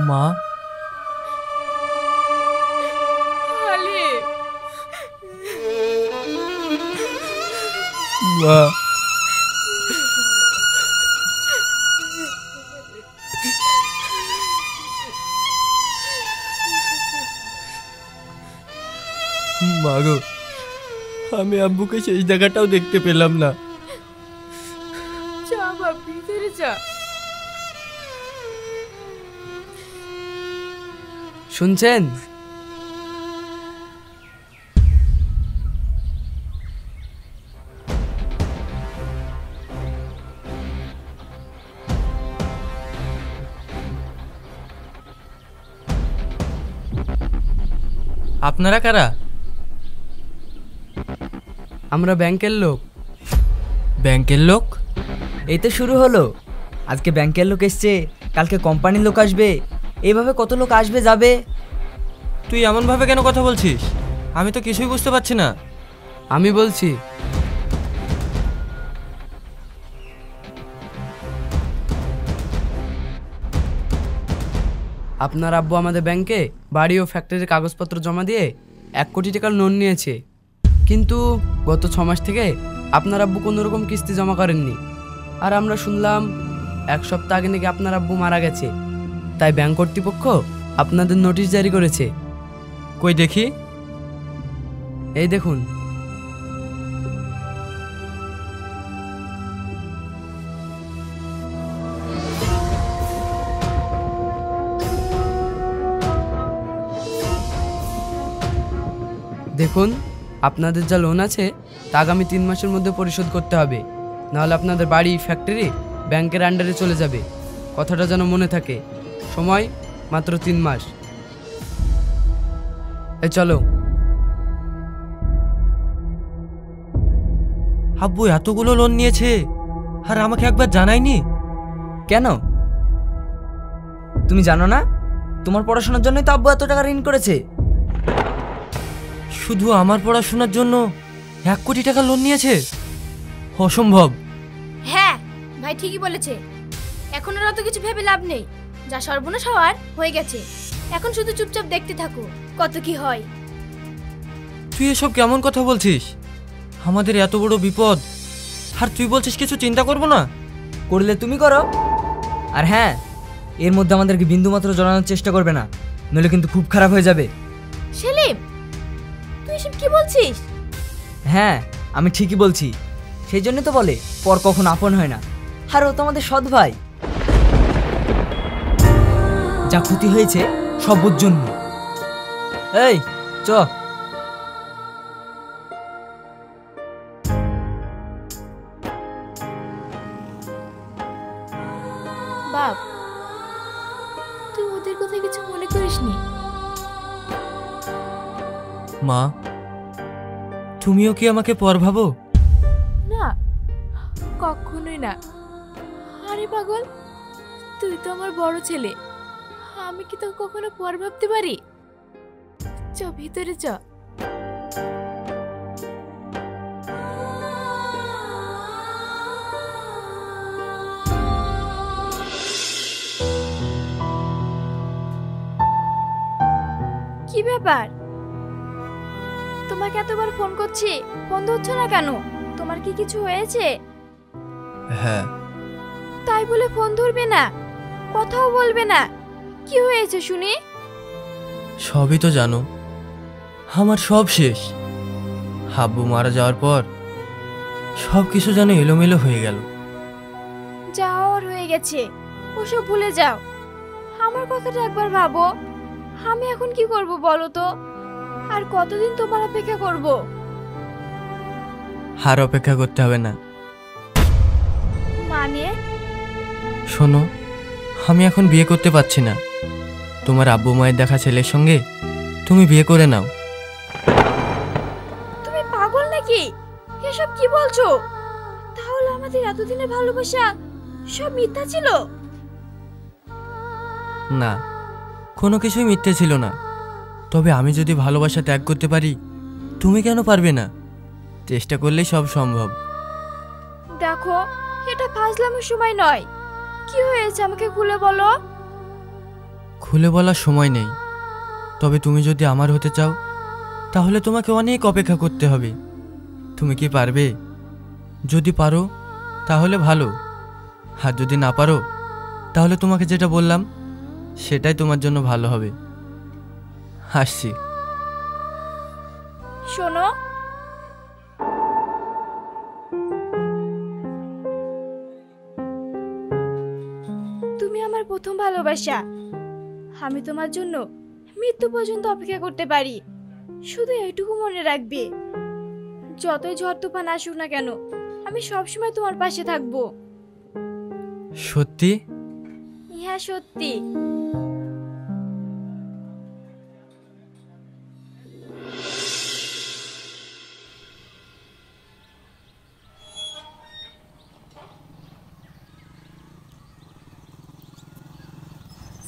মা, মা, মা গো, আমি আব্বুকে শেষ দেখাটাও দেখতে পেলাম না। যা বাপ, ভিতরে যা। শুনছেন? আপনারা কারা? আমরা ব্যাংকের লোক। ব্যাংকের লোক? এই তো শুরু হলো। আজকে ব্যাংকের লোক এসছে, কালকে কোম্পানির লোক আসবে, এইভাবে কত লোক আসবে যাবে। তুই এমনভাবে কেন কথা বলছিস? আমি তো কিছুই বুঝতে পারছি না। আমি বলছি। আপনার আব্বু আমাদের ব্যাংকে বাড়ি ও ফ্যাক্টরির কাগজপত্র জমা দিয়ে 1 কোটি টাকার লোন নিয়েছে, কিন্তু গত 6 মাস থেকে আপনার আব্বু কোনো রকম কিস্তি জমা করেননি। আর আমরা শুনলাম 1 সপ্তাহ আগে নাকি আপনার আব্বু মারা গেছে, তাই ব্যাংক কর্তৃপক্ষ আপনাদের নোটিশ জারি করেছে। কই দেখি। এই দেখুন। দেখুন, আপনাদের যা লোন আছে তা আগামী 3 মাসের মধ্যে পরিশোধ করতে হবে, নাহলে আপনাদের বাড়ি ফ্যাক্টরি ব্যাংকের আন্ডারে চলে যাবে। কথাটা যেন মনে থাকে। সময় মাত্র 3 মাস। এই চলো। আব্বু এতগুলো লোন নিয়েছে আর আমাকে একবার জানায়নি কেন? তুমি জানো না? তোমার পড়াশোনার জন্যই তো আব্বু এত টাকা ঋণ করেছে। শুধু আমার পড়াশোনার জন্য 1 কোটি টাকা লোন নিয়েছে? অসম্ভব। হ্যাঁ ভাই, ঠিকই বলেছে। এখন আর অত কিছু ভেবে লাভ নেই। যা সর্বনাশ হওয়ার হয়ে গেছে, এখন শুধু চুপচাপ দেখতে থাকো কত কি হয়। তুই এসব কেমন কথা বলছিস? আমাদের এত বড় বিপদ আর তুই বলছিস কিছু চিন্তা করব না? করলে তুমি করো। আর হ্যাঁ, এর মধ্যে আমাদেরকে বিন্দুমাত্র জড়ানোর চেষ্টা করবে না, নইলে কিন্তু খুব খারাপ হয়ে যাবে। সেলিম, তুই এসব কি বলছিস? হ্যাঁ, আমি ঠিকই বলছি। সেই জন্য তো বলে পর কখন আপন হয় না। আর ও তোমাদের সৎ ভাই। যা ক্ষতি হয়েছে সব ওর জন্য। এই চ। বাপ, তুই ওদের কথা কিছু মনে করিসনি? মা, তুমিও কি আমাকে পর ভাবো? না, কখনোই না। আরে পাগল, তুই তো আমার বড় ছেলে, আমি কি তোকে কখনো পর ভাবতে পারি? চ ভিতরে চ। কি ব্যাপার? তোমাকে এতবার ফোন করছি, ফোন ধরছো না কেন? তোমার কি কিছু হয়েছে? হ্যাঁ। তাই বলে ফোন ধরবে না, কথাও বলবে না? কি হয়েছে শুনি? সবই তো জানো, আমার সব শেষ। আব্বু মারা যাওয়ার পর সব কিছু যেন এলোমেলো হয়ে গেল। যা হওয়ার হয়ে গেছে, ওসব ভুলে যাও। আমার কথাটা একবার ভাবো। আমি এখন কি করব বলো তো? আর কতদিন তোমার অপেক্ষা করব? আর অপেক্ষা করতে হবে না। মানে? শোনো, আমি এখন বিয়ে করতে পারছি না। তোমার আব্বু মায়ের দেখা ছেলের সঙ্গে তুমি বিয়ে করে নাও। তুমি পাগল নাকি? এসব কি বলছো? তাহলে আমাদের এতদিনের ভালোবাসা সব মিথ্যা ছিল? না, কোনো কিছুই মিথ্যে ছিল না। তবে আমি যদি ভালোবাসা ত্যাগ করতে পারি, তুমি কেন পারবে না? চেষ্টা করলেই সব সম্ভব। দেখো, এটা ফাজলামের সময় নয়। কি হয়েছে আমাকে খুলে বলো। খুলে বলার সময় নেই, তবে তুমি যদি আমার হতে চাও তাহলে তোমাকে অনেক অপেক্ষা করতে হবে। তুমি কি পারবে? যদি পারো তাহলে ভালো, আর যদি না পারো তাহলে তোমাকে যেটা বললাম সেটাই তোমার জন্য ভালো হবে। হাসছি। শোনো, তুমি আমার প্রথম ভালোবাসা। আমি তোমার জন্য মৃত্যু পর্যন্ত অপেক্ষা করতে পারি। শুধু এইটুকু মনে রাখবে, যতই ঝড় তুফান আসুক না কেন, আমি সবসময় তোমার পাশে থাকবো। সত্যি? ইহা সত্যি।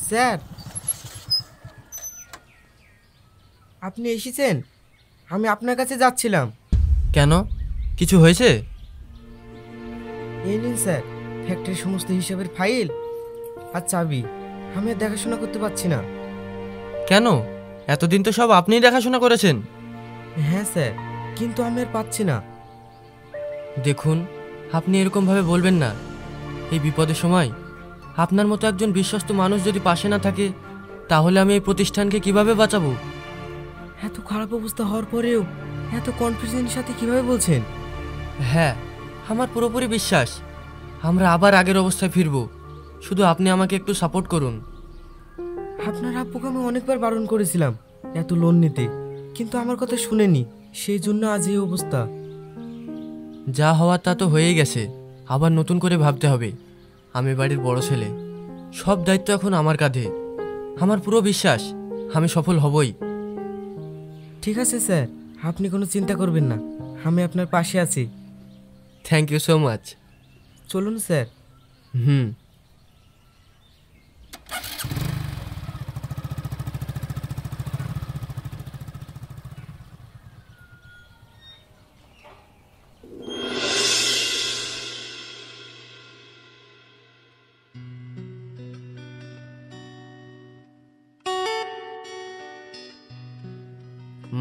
স্যার, আপনি এসেছেন? আমি আপনার কাছে যাচ্ছিলাম। কেন, কিছু হয়েছে? এই নিন স্যার, ফ্যাক্টরির সমস্ত হিসাবের ফাইল আর চাবি। আমি আর দেখাশোনা করতে পারছি না। কেন, এতদিন তো সব আপনিই দেখাশোনা করেছেন। হ্যাঁ স্যার, কিন্তু আমি আর পাচ্ছি না। দেখুন, আপনি এরকমভাবে বলবেন না। এই বিপদের সময় আপনার মতো একজন বিশ্বস্ত মানুষ যদি পাশে না থাকে তাহলে আমি এই প্রতিষ্ঠানকে কিভাবে বাঁচাবো? এত খারাপ অবস্থা হওয়ার পরেও এত কনফিডেন্সের সাথে কিভাবে বলছেন? হ্যাঁ, আমার পুরোপুরি বিশ্বাস আমরা আবার আগের অবস্থায় ফিরবো। শুধু আপনি আমাকে একটু সাপোর্ট করুন। আপনার আব্বুকে আমি অনেকবার বারণ করেছিলাম এত লোন নিতে, কিন্তু আমার কথা শুনেনি। সেই জন্য আজ এই অবস্থা। যা হওয়ার তা তো হয়েই গেছে, আবার নতুন করে ভাবতে হবে। আমি বাড়ির বড় ছেলে, সব দায়িত্ব এখন আমার কাঁধে। আমার পুরো বিশ্বাস আমি সফল হবই। ঠিক আছে স্যার, আপনি কোনো চিন্তা করবেন না, আমি আপনার পাশে আছি। Thank you so much. চলুন স্যার। হুম।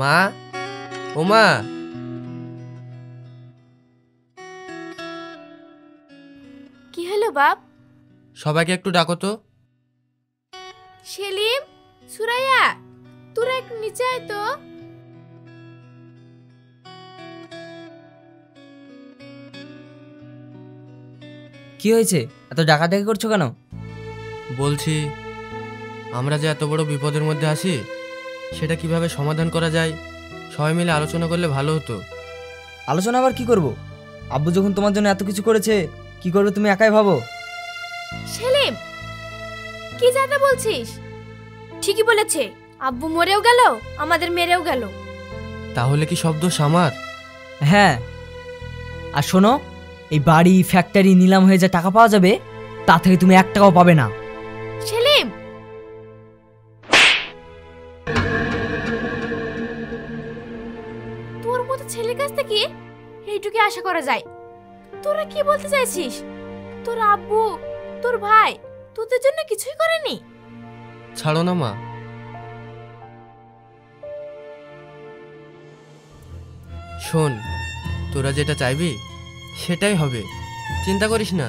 মা, ও মা, কি হলো বাপ? সবাইকে একটু ডাকো তো। সেলিম, সুরাইয়া, তোরা একটু নিচে আয় তো। কি হয়েছে, এত ডাকাডাকি করছো কেন? বলছি, আমরা যে এত বড় বিপদের মধ্যে আছি সেটা কিভাবে সমাধান করা যায় সবাই মিলে আলোচনা করলে ভালো হতো। আলোচনা আবার কি করব? আব্বু যখন তোমার জন্য এত কিছু করেছে, কি করবে তুমি একাই ভাবো? সেলিম, কি যাতা বলছিস? ঠিকই বলেছে, আব্বু মরেও গেল, আমাদের মেরেও গেল। তাহলে কি শব্দ আমার? হ্যাঁ, আর শোনো, এই বাড়ি ফ্যাক্টরি নিলাম হয়ে যা টাকা পাওয়া যাবে তা থেকে তুমি 1 টাকাও পাবে না। সেলিম, তোর মতো ছেলের কাছ থেকে এইটুকু আশা করা যায়? তোরা কি বলতে চাইছিস? তোর আব্বু, তোর ভাই তোদের জন্য কিছুই করেনি? ছাড়ো না মা। শোন, তোরা যেটা চাইবি সেটাই হবে, চিন্তা করিস না।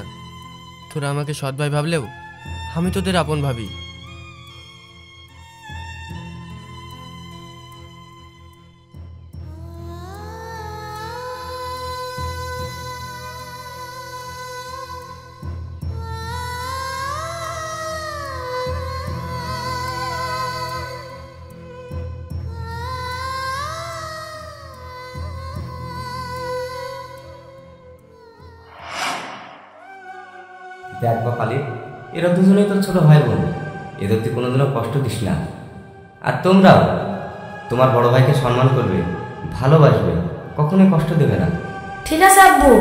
তোরা আমাকে সৎ ভাই ভাবলেও আমি তোদের আপন ভাবি। দেখ বাপালি, এরা দুজনেই তোর ছোট ভাই বোন, এদের তুই কোনোদিনও কষ্ট দিস না। আর তোমরাও তোমার বড় ভাইকে সম্মান করবে, ভালোবাসবে, কখনোই কষ্ট দেবে না। ঠিক আছে আব্বু।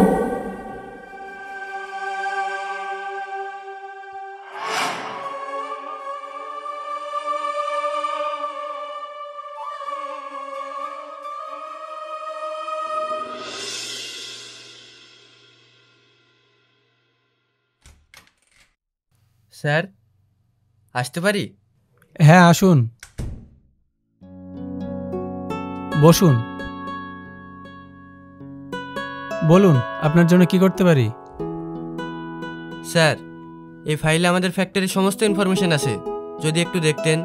স্যার, আসতে পারি? হ্যাঁ আসুন, বসুন। বলুন আপনার জন্য কি করতে পারি? স্যার, এই ফাইলে আমাদের ফ্যাক্টরির সমস্ত ইনফরমেশন আছে, যদি একটু দেখতেন।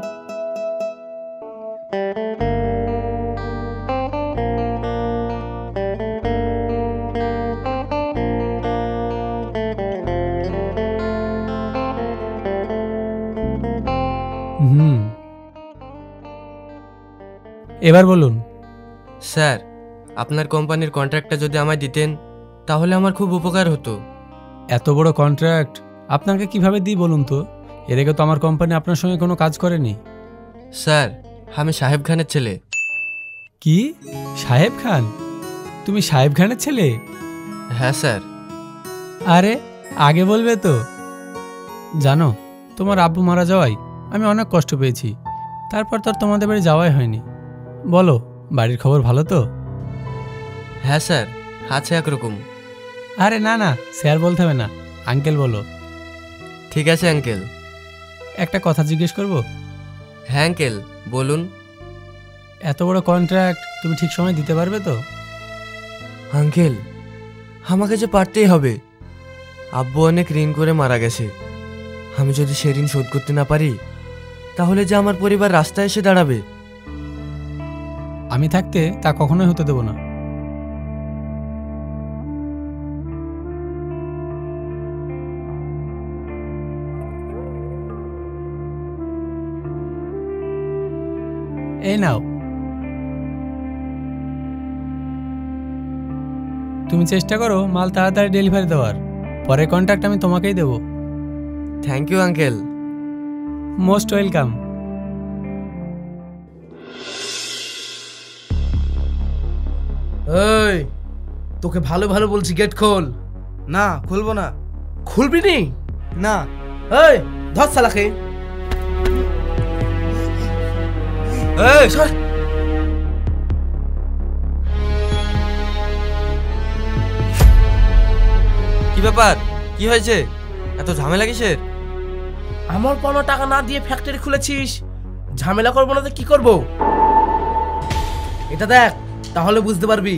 হুম, এবার বলুন। স্যার, আপনার কোম্পানির কন্ট্রাক্টটা যদি আমায় দিতেন তাহলে আমার খুব উপকার হতো। এত বড় কন্ট্রাক্ট আপনাকে কিভাবে দিই বলুন তো? এর আগে তো আমার কোম্পানি আপনার সঙ্গে কোনো কাজ করেনি। স্যার, আমি সাহেব খানের ছেলে। কি? সাহেব খান? তুমি সাহেব খানের ছেলে? হ্যাঁ স্যার। আরে আগে বলবে তো। জানো, তোমার আব্বু মারা যাওয়ায় আমি অনেক কষ্ট পেয়েছি। তারপর তো আর তোমাদের বাড়ি যাওয়াই হয়নি। বলো, বাড়ির খবর ভালো তো? হ্যাঁ স্যার, আছে একরকম। আরে না না, স্যার বলতে হবে না, আঙ্কেল বলো। ঠিক আছে আঙ্কেল। একটা কথা জিজ্ঞেস করব? হ্যাঁ আঙ্কেল, বলুন। এত বড় কন্ট্রাক্ট তুমি ঠিক সময় দিতে পারবে তো? আঙ্কেল, আমাকে যে পারতেই হবে। আব্বু অনেক ঋণ করে মারা গেছে। আমি যদি সে ঋণ শোধ করতে না পারি তাহলে যে আমার পরিবার রাস্তায় এসে দাঁড়াবে। আমি থাকতে তা কখনোই হতে দেব না। এই নাও, তুমি চেষ্টা করো মাল তাড়াতাড়ি ডেলিভারি দেওয়ার। পরের কন্ট্রাক্ট আমি তোমাকেই দেব। Thank you uncle. Most welcome. এই, তোকে ভালো ভালো বলছি, গেট খোল। না, খুলবো না। খুলবি নি? না। এই, ধর শালাকে। এই, সর। কি ব্যাপার? কি হয়েছে? এত ঝামেলা কিসের? আমার পাওনা টাকা না দিয়ে ফ্যাক্টরি খুলেছিস, ঝামেলা করবো না তো কি করবো? এটা দেখ, তাহলে বুঝতে পারবি।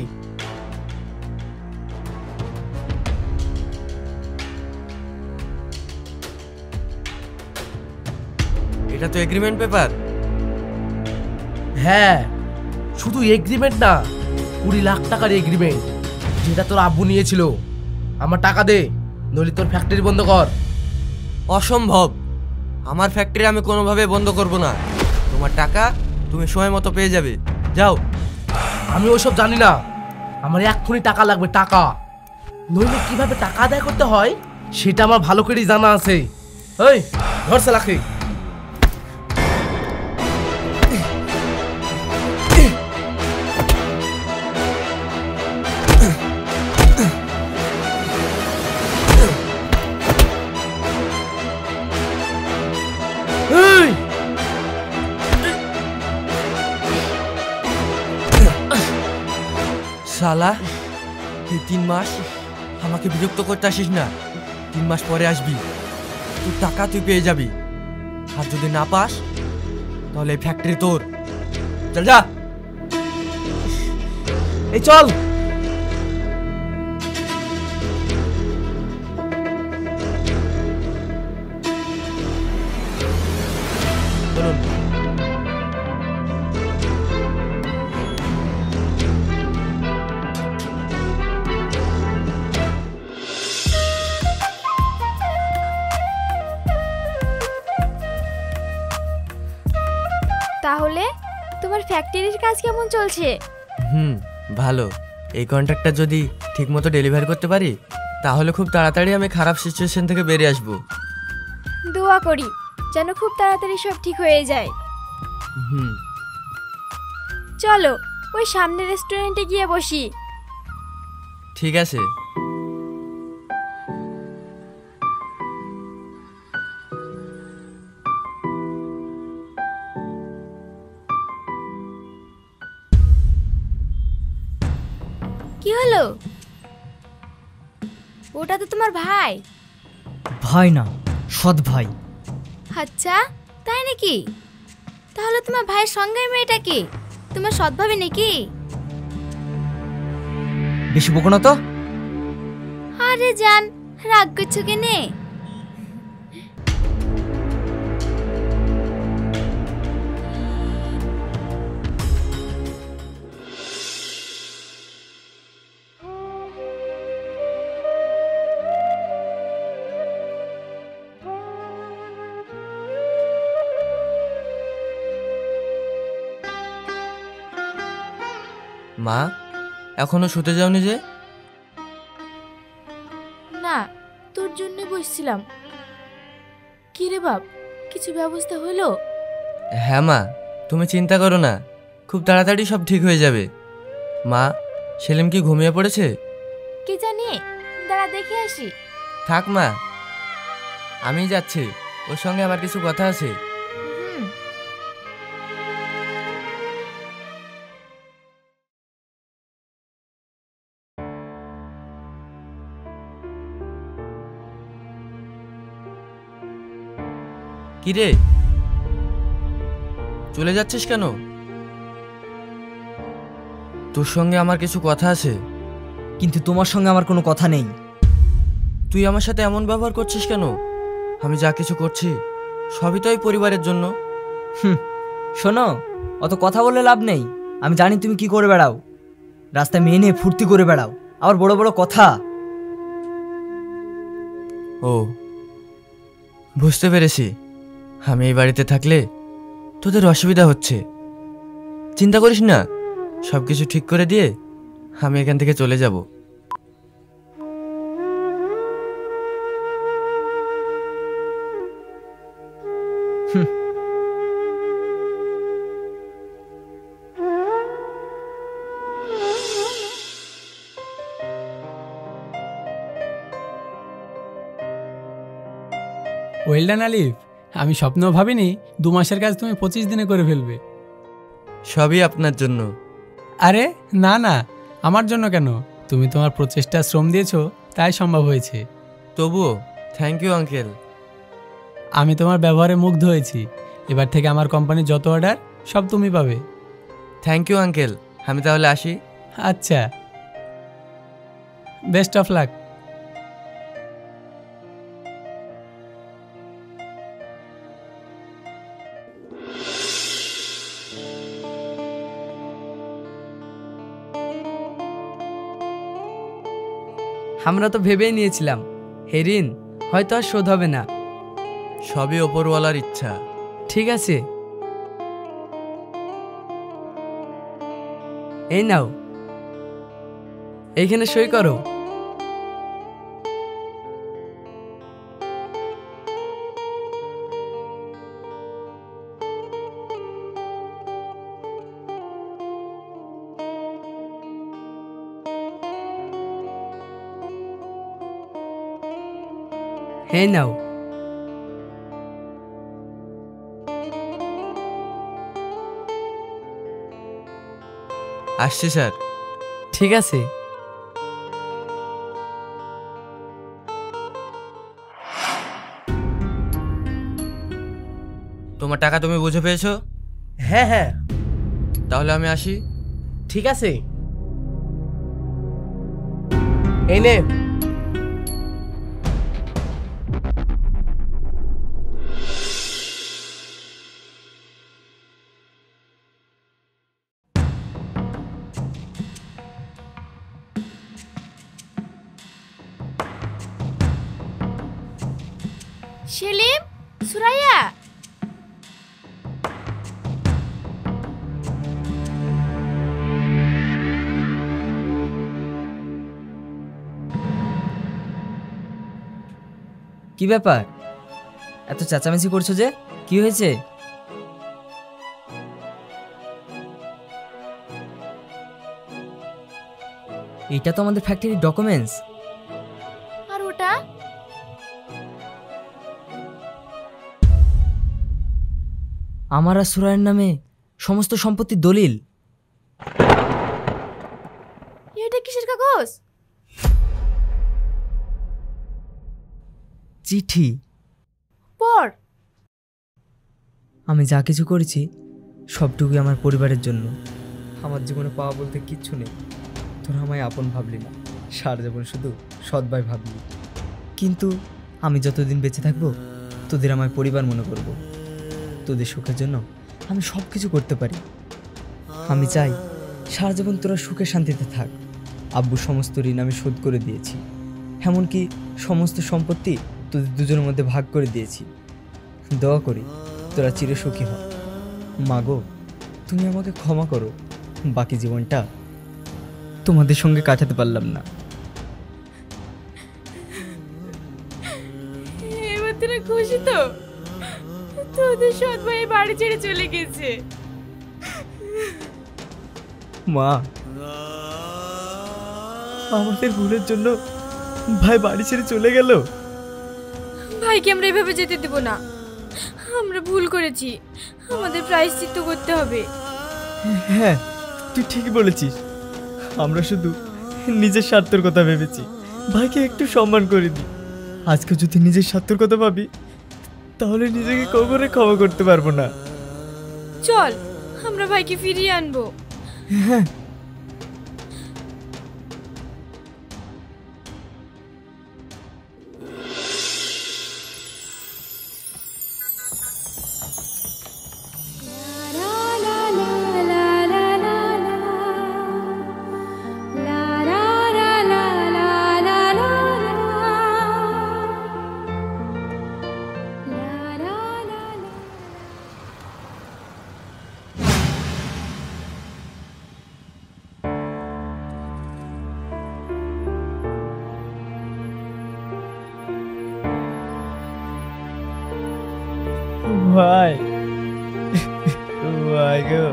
এটা তো এগ্রিমেন্ট পেপার। হ্যাঁ, শুধু এগ্রিমেন্ট না, 20 লাখ টাকার এগ্রিমেন্ট, যেটা তোর আব্বু নিয়েছিল। আমার টাকা দে, নইলে তোর ফ্যাক্টরি বন্ধ কর। অসম্ভব, আমার ফ্যাক্টরি আমি কোনোভাবে বন্ধ করব না। তোমার টাকা তুমি সময় মতো পেয়ে যাবে, যাও। আমি ওসব জানি না, আমার এক্ষুনি টাকা লাগবে, টাকা। নইলে কিভাবে টাকা আদায় করতে হয় সেটা আমার ভালো করেই জানা আছে। এই, ধর শালাকে। এই, শালা, এই 3 মাস আমাকে বিরক্ত করতে আসিস না। 3 মাস পরে আসবি, তোর টাকা তুই পেয়ে যাবি। আর যদি না পাস তাহলে এই ফ্যাক্টরি তোর। চল যা। এই চল। চলুন। তাহলে তোমার ফ্যাক্টরির কাজ কেমন চলছে? ভালো। এই কন্ট্রাক্টটা যদি ঠিকমতো ডেলিভারি করতে পারি তাহলে খুব তাড়াতাড়ি আমি খারাপ সিচুয়েশন থেকে বেরিয়ে আসবো। দোয়া করি যেন খুব তাড়াতাড়ি সব ঠিক হয়ে যায়। হুম। চলো ওই সামনের রেস্টুরেন্টে গিয়ে বসি। ঠিক আছে। কি হলো? ওটা তো তোমার ভাই। ভাই না, সৎ ভাই। আচ্ছা, তাই নাকি? তাহলে তোমার ভাইয়ের সঙ্গে মেয়েটা কি তোমার সৎভাবে নাকি? বেশি বকো না তো। আরে জান, রাগ করছো কেনে? মা, এখনো শুতে যাওনি যে? না, তোর জন্য বসছিলাম। কি রে বাপ, কিছু ব্যবস্থা হলো? হ্যাঁ মা, তুমি চিন্তা করো না, খুব তাড়াতাড়ি সব ঠিক হয়ে যাবে। মা, সেলিম কি ঘুমিয়ে পড়েছে? কি জানি, দাঁড়া দেখে আসি। থাক মা, আমি যাচ্ছি, ওর সঙ্গে আমার কিছু কথা আছে। হুম। কি রে, চলে যাচ্ছিস কেন? তোর সঙ্গে আমার কিছু কথা আছে। কিন্তু তোমার সঙ্গে আমার কোনো কথা নেই। তুই আমার সাথে এমন ব্যবহার করছিস কেন? আমি যা কিছু করছি সবই তো এই পরিবারের জন্য। শোনো, অত কথা বললে লাভ নেই। আমি জানি তুমি কি করে বেড়াও। রাস্তায় মেয়ে নিয়ে ফুর্তি করে বেড়াও, আবার বড় বড় কথা। ও, বুঝতে পেরেছি। আমি এই বাড়িতে থাকলে তোদের অসুবিধা হচ্ছে। চিন্তা করিস না, সব কিছু ঠিক করে দিয়ে আমি এখান থেকে চলে যাব। ওয়েলডান আলিফ, আমি স্বপ্নেও ভাবিনি 2 মাসের কাজ তুমি 25 দিনে করে ফেলবে। সবই আপনার জন্য। আরে না না, আমার জন্য কেন? তুমি তোমার প্রচেষ্টা শ্রম দিয়েছো, তাই সম্ভব হয়েছে। তবুও থ্যাংক ইউ আঙ্কেল। আমি তোমার ব্যবহারে মুগ্ধ হয়েছি। এবার থেকে আমার কোম্পানির যত অর্ডার সব তুমি পাবে। থ্যাংক ইউ আঙ্কেল, আমি তাহলে আসি। আচ্ছা, বেস্ট অফ লাক। আমরা তো ভেবেই নিয়েছিলাম হে ঋণ হয়তো আর শোধ হবে না। সবই ওপরওয়ালার ইচ্ছা। ঠিক আছে, এই নাও, এইখানে সই করো। এই নাও। আসছি স্যার। ঠিক আছে। তোমার টাকা তুমি বুঝে পেয়েছো? হ্যাঁ হ্যাঁ, তাহলে আমি আসি। ঠিক আছে। এই নে। সেলিম, সুরাইয়া, কি ব্যাপার, এত চেঁচামেচি করছো যে? কি হয়েছে? এটা তো আমাদের ফ্যাক্টরির ডকুমেন্টস। আর ওটা? আমার আর সুরায়ের নামে সমস্ত সম্পত্তির দলিল। এটা কিসের কাগজ? চিঠি। পড়। আমি যা কিছু করেছি সবটুকুই আমার পরিবারের জন্য। আমার জীবনে পাওয়া বলতে কিচ্ছু নেই। তোরা আমায় আপন ভাবলি না, সারা জীবন শুধু সৎ ভাই ভাবলি। কিন্তু আমি যতদিন বেঁচে থাকবো তোদের আমার পরিবার মনে করব। তোদের সুখের জন্য আমি সব কিছু করতে পারি। আমি চাই সারা জীবন তোরা সুখে শান্তিতে থাক। আব্বু সমস্ত ঋণ আমি শোধ করে দিয়েছি, এমনকি সমস্ত সম্পত্তি তোদের দুজনের মধ্যে ভাগ করে দিয়েছি। দোয়া করি তোরা চিরসুখী হ। মাগো, তুমি আমাকে ক্ষমা করো, বাকি জীবনটা তোমাদের সঙ্গে কাটাতে পারলাম না। এবার তোরা খুশি তো? তোদের সৎ ভাই বাড়ি ছেড়ে চলে গেছে। মা, আমাদের ভুলের জন্য ভাই বাড়ি ছেড়ে চলে গেল। ভাইকে আমরা এভাবে যেতে দেব না। আমরা ভুল করেছি, আমাদের প্রায়শ্চিত্ত করতে হবে। হ্যাঁ, তুই ঠিকই বলেছিস। আমরা শুধু নিজের স্বার্থের কথা ভেবেছি, ভাইকে একটু সম্মান করে দিই। আজকে যদি নিজের স্বার্থের কথা ভাবি তাহলে নিজেকে কখনো ক্ষমা করতে পারবো না। চল আমরা ভাইকে ফিরিয়ে আনবো। হ্যাঁ, ভাই, ভাই গো,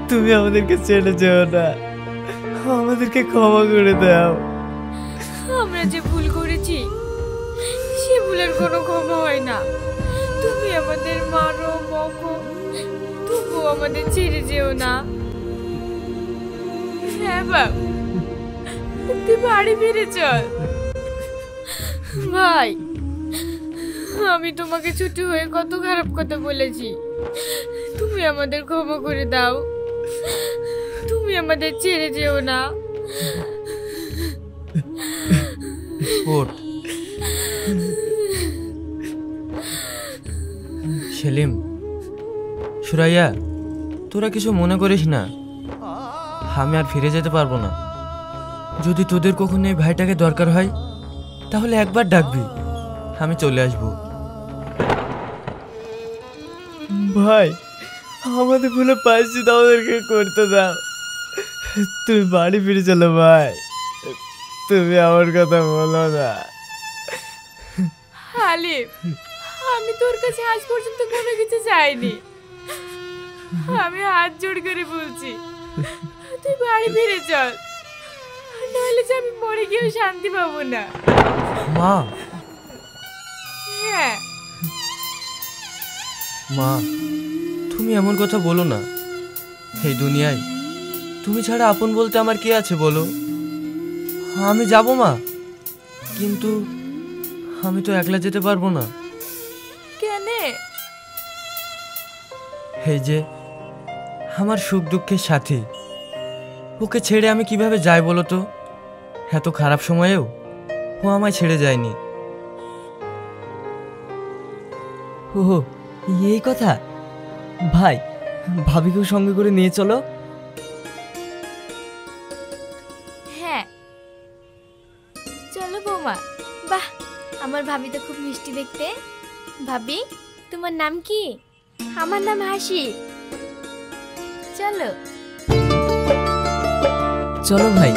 তুমি আমাদেরকে ছেড়ে যেও না, আমাদেরকে ক্ষমা করে দাও। আমরা যে ভুল করেছি সে ভুলের কোনো ক্ষমা হয় না। তুমি আমাদের মারো বকো, তবু আমাদের ছেড়ে যেও না। হ্যাঁ বাপ, তুই বাড়ি ফিরে চল। ভাই, আমি তোমাকে ছুটি হয়ে কত খারাপ কথা বলেছি, তুমি আমাদের ক্ষমা করে দাও। তুমি আমাদের ছেড়ে যেও না। ওঠ। সেলিম, সুরাইয়া, তোরা কিছু মনে করিস না। আমি আর ফিরে যেতে পারবো না। যদি তোদের কখনো এই ভাইটাকে দরকার হয় তাহলে একবার ডাকবি, আমি চলে আসবো। ভাই, আমাদের ভুলে পাইছি, আমাদেরকে করতে দাও। তুমি বাড়ি ফিরে চলো ভাই, তুমি আমার কথা বলো না। হালিম, আমি তোর কাছে আজ পর্যন্ত কোনো কিছু চাইনি। আমি হাত জোড় করে বলছি, তুই বাড়ি ফিরে চল, নাহলে যে আমি মরে গিয়েও শান্তি পাবো না। মা, হ্যাঁ মা, তুমি এমন কথা বলো না। এই দুনিয়ায় তুমি ছাড়া আপন বলতে আমার কে আছে বলো? আমি যাব মা, কিন্তু আমি তো একলা যেতে পারবো না। কেন? এই যে আমার সুখ দুঃখের সাথী, ওকে ছেড়ে আমি কিভাবে যাই বলো তো? এত খারাপ সময়েও ও আমায় ছেড়ে যায়নি। ও, এই কথা? ভাই, ভাবিকেও সঙ্গে করে নিয়ে চলো। হ্যাঁ চলো বৌমা। বাহ, আমার ভাবি তো খুব মিষ্টি দেখতে। ভাবি, তোমার নাম কি? আমার নাম হাসি। চলো চলো ভাই।